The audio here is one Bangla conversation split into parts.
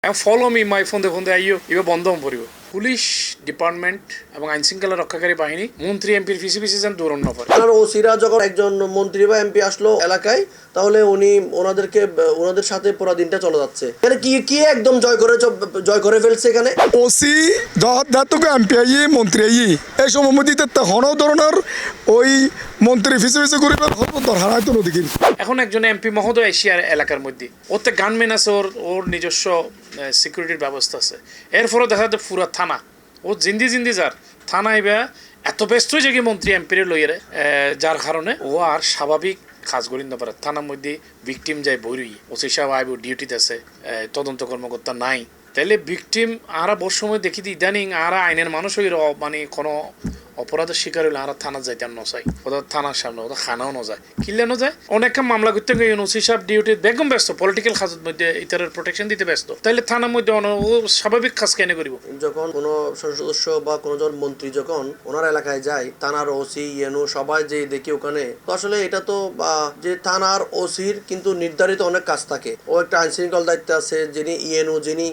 Follow me my phone phone আইও এবার বন্ধ পড়ব পুলিশ ডিপার্টমেন্ট এবং আইন শৃঙ্খলা রক্ষাকারী বাহিনী মন্ত্রী এমপির পিছি পিছি যেন দৌড়ান না পারে। আর ওসিরা যখন একজন মন্ত্রী বা এমপি আসলো এলাকায়, তাহলে উনি ওনাদের সাথে পুরো দিনটা চলে যাচ্ছে। এখানে কি একদম জয় করে ফেলছে এখানে ওসি যতটুকু এমপি আই মন্ত্রী আই এই সময় মধ্যে হন ধরনের ওই মন্ত্রী ফিসে ফিসে করে দরকার তো নদী। এখন একজন এমপি মহোদয় এশিয়ার এলাকার মধ্যে ওতে গানম্যান আছে, ওর নিজস্ব সিকিউরিটির ব্যবস্থা আছে। এরপরও দেখা যায় পুরা থানা ও জিন্দি যার থানা এবার এত ব্যস্ত হয়ে যায় মন্ত্রী এমপিরে লইয়ারে, যার কারণে ও আর স্বাভাবিক কাজ করি না পারে। থানার মধ্যে ভিকটিম যায় বইরই, ওসি সাহেব আইব ডিউটিতে আছে, তদন্ত কর্মকর্তা নাই। তাইলে ভিকটিম আরা বড় সময় দেখি ইদানিং আরা আইনের মানুষ হই মানে কোনো অপরাধের শিকার হইলে আর থানা যাইতে আর নচাই, ওদের থানার সামনে ওদের খানাও ন যায়, কিনলে ন যায়। অনেক মামলা করতে গিয়ে ওসি সাহেব ডিউটি বেগম ব্যস্ত, পলিটিক্যাল কাজের মধ্যে ইতারের প্রোটেকশন দিতে ব্যস্ত। তাইলে থানার মধ্যে ও স্বাভাবিক কাজ কেন করিব? যখন কোনো সদস্য বা কোনো জন মন্ত্রী যখন ওনার এলাকায় যায়, থানার ওসি ইয়েনু সবাই যে দেখি ওখানে, তো আসলে এটা তো যে থানার ওসির কিন্তু নির্ধারিত অনেক কাজ থাকে। ও একটা আইন শৃঙ্খলা দায়িত্ব আছে, যিনি ইয়েনু যিনি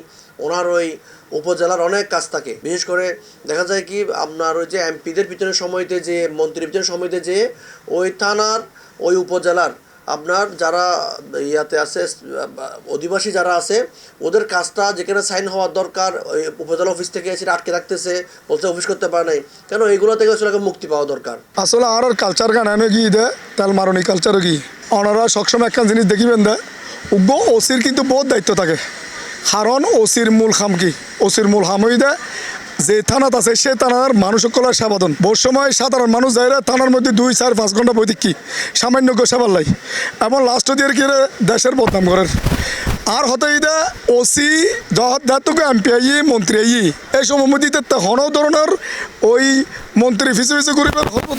ওনার ওই উপজেলার অনেক কাজ থাকে। বিশেষ করে দেখা যায় কি আপনার ওই যে এমপিদের পিছনে সময়তে যে মন্ত্রীর পিছনে সময়তে যে ওই থানার ওই উপজেলার আপনার যারা ইয়াতে আছে অধিবাসী যারা আছে ওদের কাজটা যেখানে সাইন হওয়ার দরকার ওই উপজেলা অফিস থেকে এসে আটকে রাখতেছে, বলছে অফিস করতে পারে নাই কেন, এইগুলো থেকে আসলে মুক্তি পাওয়া দরকার। আসলে আর কালচার গানে কি দে তেল মারণী কালচারও কি ওনারা সবসময় একটা জিনিস দেখিবেন দে উগ্র ওসির কিন্তু বহুত দায়িত্ব থাকে। কারণ ওসির মূল খাম কি, ওসির মূল খাম হই দেয় যে থানাত আছে সে থানার মানুষ সকলের সেবাদন। বহু সময় সাধারণ মানুষ যায় থানার মধ্যে 2-4-5 ঘন্টা বই কি সামান্য সেবার লাই, এমন লাস্ট দিয়ে কি দেশের বদনাম করেন। আর হতে ইদে ওসি যতটুকু এমপি আই মন্ত্রী আই এই সময় মধ্যে হন ধরনের ওই মন্ত্রী ফিসে ফিসে করে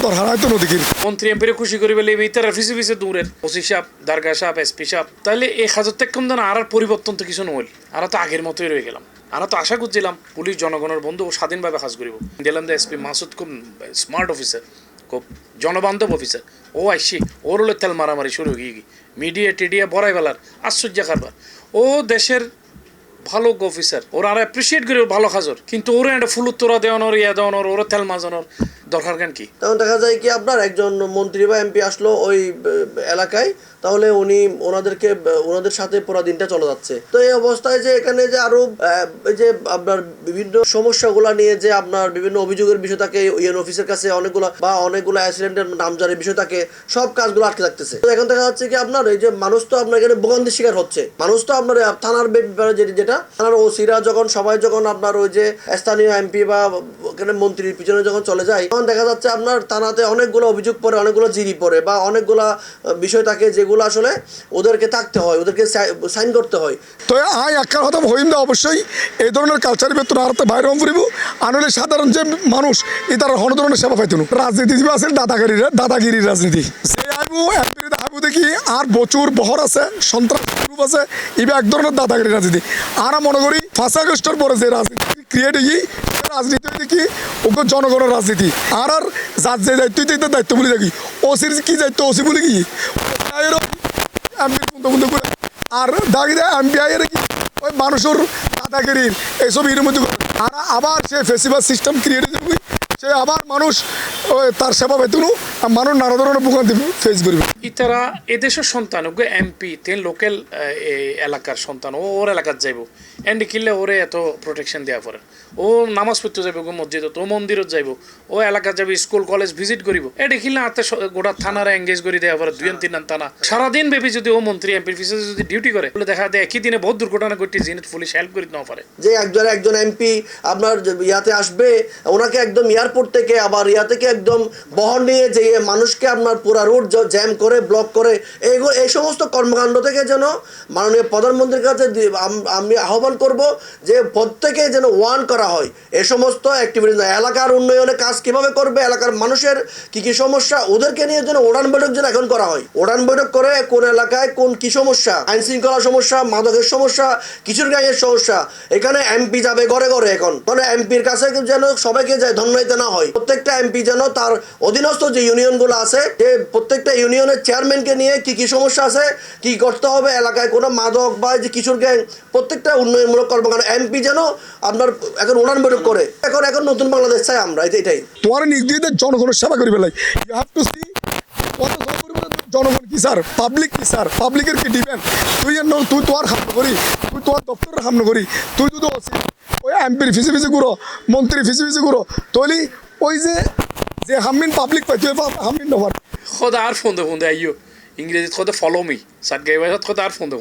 দরকার তো নদী। মন্ত্রী এমপিরে খুশি করি বলে ইতারা ফিসে ফিসে দূরের ওসি সাহেব, দারগা সাহেব, এসপি সাহেব। তাহলে এই হাজার থেকে কম দেন আর পরিবর্তন তো কিছু নহল, আর তো আগের মতোই রয়ে গেলাম। আমরা তো আশা করছিলাম পুলিশ জনগণের বন্ধু ও স্বাধীনভাবে কাজ করিব। দিলাম দে এসপি মাসুদ খুব স্মার্ট অফিসার, খুব জনবান্ধব অফিসার। ও আইসি ওর হলে তেল মারামারি শুরু হয়ে গিয়ে মিডিয়া টিডিয়া বড়াই বেলার আশ্চর্য কারবার। ও দেশের ভালো অফিসার, ওরা আর অ্যাপ্রিসিয়েট করি ভালো কাজর, কিন্তু ওরা একটা ফুল উত্তরা দেওয়ানোর ইয়া দেওয়ানোর ওরা তেল মাজানোর দরকার কেন কি? তখন দেখা যায় কি আপনার একজন মন্ত্রী বা এমপি আসলো ওই এলাকায়, তাহলে উনি ওনাদের সাথে পুরো দিনটা চলে যাচ্ছে। তো এই অবস্থায় যে এখানে যে আরো এই যে আপনার বিভিন্ন সমস্যাগুলা নিয়ে যে আপনার বিভিন্ন অভিযোগের বিষয় থাকে ইউএন অফিসের কাছে অনেকগুলো অ্যাক্সিডেন্টের নামজারির বিষয় থাকে, সব কাজগুলো আটকে থাকতেছে। তো এখন দেখা যাচ্ছে কি আপনার এই যে মানুষ তো আপনার এখানে ভোগান্তির শিকার হচ্ছে। মানুষ তো আপনার থানার যেটা থানার ওসিরা সবাই যখন আপনার ওই যে স্থানীয় এমপি বা এখানে মন্ত্রীর পিছনে যখন চলে যায়, তখন দেখা যাচ্ছে আপনার থানাতে অনেকগুলো অভিযোগ পড়ে, অনেকগুলো জিডি পড়ে বা অনেকগুলো বিষয় থাকে যেগুলো আসলে ওদেরকে থাকতে হয়, ওদেরকে সাইন করতে হয়। তো আই একার হতাম হইম না অবশ্যই এই ধরনের কালচারের ভেতর আর বাইরে ফুরিব। আনলে সাধারণ যে মানুষ এই তার হন ধরনের সেবা পাইতো। রাজনীতিজীবী আছে দাদাগিরির রাজনীতি সে আইবু এমপির আইবু দেখি আর প্রচুর বহর আছে, সন্ত্রাস গ্রুপ আছে, এবার এক ধরনের দাদাগিরি রাজনীতি। আর মনে করি 5 আগস্টের পরে যে রাজনীতি ক্রিয়েট হই রাজনীতি দেখি ওকে জনগণের রাজনীতি। আর যার যে দায়িত্ব দায়িত্ব বলে দেখি ওসির কি দায়িত্ব ওসি বলে কি আর দাগি দেয় এমপি আই কি ওই মানুষের দাদাগিরির এইসব এর মধ্যে। আর আবার সে ফেস্টিভ্যাল সিস্টেম ক্রিয়েট করবে, সে আবার মানুষ তার সেবা বেতনও মানুষ নানা ধরনের ভোগান্তি ফেস করবে। ইতারা এদেশের সন্তান ওকে এমপি তেন লোকাল এলাকার সন্তান, ওর এলাকার যাইব এন্ড কিনলে ওরে এত প্রোটেকশন দেওয়া পড়ে। ও নামাজ পড়তে যাইব মসজিদত, ও মন্দিরত যাইব, ও এলাকার যাবে স্কুল কলেজ ভিজিট করিব। এটা কিনলে হাতে গোটা থানারা এঙ্গেজ করে দেওয়া পড়ে 2-3 থানা। সারাদিন ব্যাপী যদি ও মন্ত্রী এমপির পিছনে যদি ডিউটি করে তাহলে দেখা যায় একই দিনে বহুত দুর্ঘটনা ঘটে, জিনিস পুলিশ হেল্প করে না পারে। যে একজন এমপি আপনার ইয়াতে আসবে, ওনাকে একদম এয়ারপোর্ট থেকে আবার ইয়া থেকে একদম বহন নিয়ে যে মানুষকে আপনার পুরা রোড জ্যাম করে ব্লক করে এই সমস্ত কর্মকাণ্ড থেকে যেন মাননীয় প্রধানমন্ত্রীর কাছে আমি আহ্বান করব যে প্রত্যেকে যেন ওয়ান করা হয় এই সমস্ত অ্যাক্টিভিটি। এলাকার উন্নয়নে কাজ কিভাবে করবে, এলাকার মানুষের কি কি সমস্যা, ওদেরকে নিয়ে যেন ওড়ান বৈঠক যেন এখন করা হয়। ওড়ান বৈঠক করে কোন এলাকায় কোন কি সমস্যা, আইন শৃঙ্খলা সমস্যা, মাদকের সমস্যা, কিশোর গ্যাংয়ের সমস্যা, এখানে এমপি যাবে ঘরে ঘরে। এখন মানে এমপির কাছে যেন সবাইকে যায় ধন্যবাদ না হয়, প্রত্যেকটা এমপি যেন তার অধীনস্থ যে ইউনিয়নগুলো আছে যে প্রত্যেকটা ইউনিয়নের চেয়ারম্যানকে নিয়ে কি কি সমস্যা আছে, কি করতে হবে, এলাকায় কোনো মাদক বা যে কিশোর গ্যাং প্রত্যেকটা উন্নয়ন উন্নয়নমূলক কর্মকাণ্ড এমপি যেন আপনার এখন উড়ান বৈঠক করে এখন নতুন বাংলাদেশ চাই আমরা এটাই তোমার নির্দিষ্ট জনগণের সেবা করি পেলাই ইউ হ্যাভ টু সি জনগণ কি স্যার পাবলিক কি স্যার পাবলিকের কি ডিপেন্ড তুই তোর হাম করি তুই তোর দপ্তরের হাম করি তুই যদি ওই এমপির ফিসি ফিসি ঘুরো মন্ত্রী ফিসি ফিসি ঘুরো তৈলি ওই যে হামিন পাবলিক পাই তুই হামিন নভার খোদা আর ফোন দে আইও ইংরেজিত খোদে ফলো মি সাতগাই ভাষাত খোদা আর ফোন দে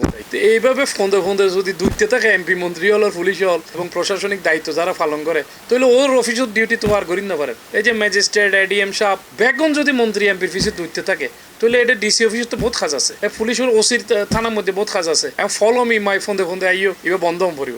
এইভাবে ফোন দে যদি দুইতে থাকে এমপি মন্ত্রী হল পুলিশ হল এবং প্রশাসনিক দায়িত্ব যারা পালন করে তাহলে ওর অফিসের ডিউটি তো আর করি না পারে এই যে ম্যাজিস্ট্রেট এডিএম সাহেব বেগুন যদি মন্ত্রী এমপির ফিসে দুইতে থাকে তাহলে এটা ডিসি অফিসে তো বহুত কাজ আছে পুলিশের ওসির থানার মধ্যে বহুত কাজ আছে ফলো মি মাই ফোন দে আইও এবার বন্ধ হম পড়ব